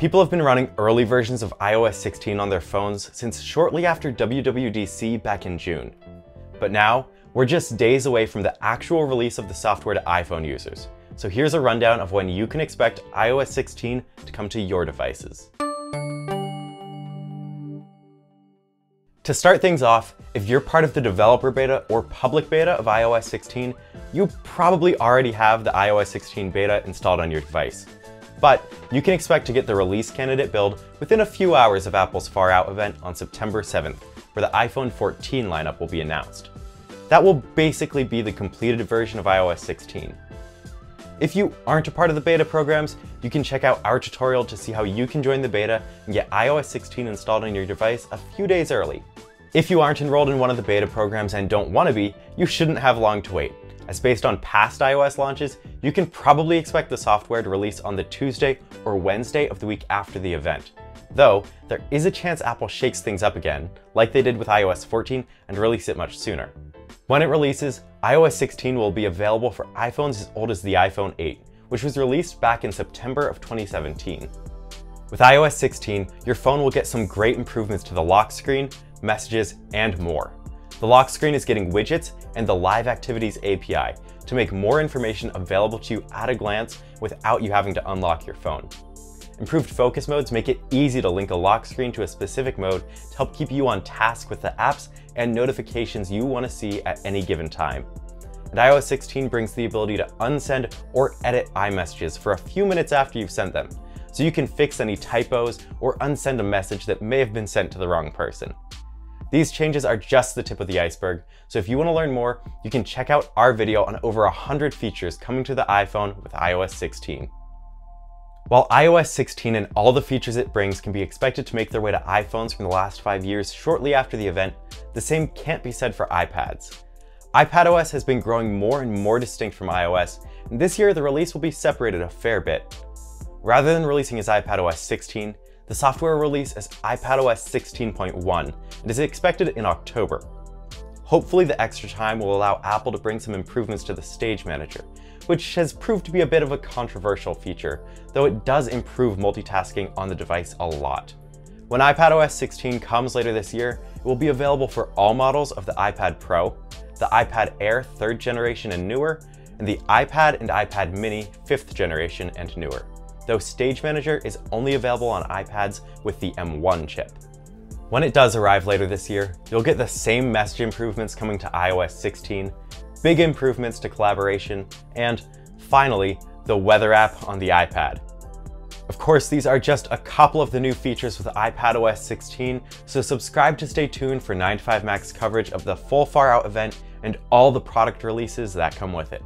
People have been running early versions of iOS 16 on their phones since shortly after WWDC back in June. But now, we're just days away from the actual release of the software to iPhone users. So here's a rundown of when you can expect iOS 16 to come to your devices. To start things off, if you're part of the developer beta or public beta of iOS 16, you probably already have the iOS 16 beta installed on your device. But you can expect to get the release candidate build within a few hours of Apple's Far Out event on September 7th, where the iPhone 14 lineup will be announced. That will basically be the completed version of iOS 16. If you aren't a part of the beta programs, you can check out our tutorial to see how you can join the beta and get iOS 16 installed on your device a few days early. If you aren't enrolled in one of the beta programs and don't want to be, you shouldn't have long to wait, as based on past iOS launches, you can probably expect the software to release on the Tuesday or Wednesday of the week after the event. Though, there is a chance Apple shakes things up again, like they did with iOS 14, and release it much sooner. When it releases, iOS 16 will be available for iPhones as old as the iPhone 8, which was released back in September of 2017. With iOS 16, your phone will get some great improvements to the lock screen, messages, and more. The lock screen is getting widgets and the Live Activities API to make more information available to you at a glance without you having to unlock your phone. Improved focus modes make it easy to link a lock screen to a specific mode to help keep you on task with the apps and notifications you want to see at any given time. And iOS 16 brings the ability to unsend or edit iMessages for a few minutes after you've sent them, so you can fix any typos or unsend a message that may have been sent to the wrong person. These changes are just the tip of the iceberg, so if you want to learn more, you can check out our video on over 100 features coming to the iPhone with iOS 16. While iOS 16 and all the features it brings can be expected to make their way to iPhones from the last 5 years shortly after the event, the same can't be said for iPads. iPadOS has been growing more and more distinct from iOS, and this year the release will be separated a fair bit. Rather than releasing as iPadOS 16, the software will release as iPadOS 16.1 and is expected in October. Hopefully the extra time will allow Apple to bring some improvements to the Stage Manager, which has proved to be a bit of a controversial feature, though it does improve multitasking on the device a lot. When iPadOS 16 comes later this year, it will be available for all models of the iPad Pro, the iPad Air 3rd generation and newer, and the iPad and iPad Mini 5th generation and newer, though Stage Manager is only available on iPads with the M1 chip. When it does arrive later this year, you'll get the same message improvements coming to iOS 16, big improvements to collaboration, and finally, the weather app on the iPad. Of course, these are just a couple of the new features with iPadOS 16, so subscribe to stay tuned for 9 to 5 Mac's coverage of the full Far Out event and all the product releases that come with it.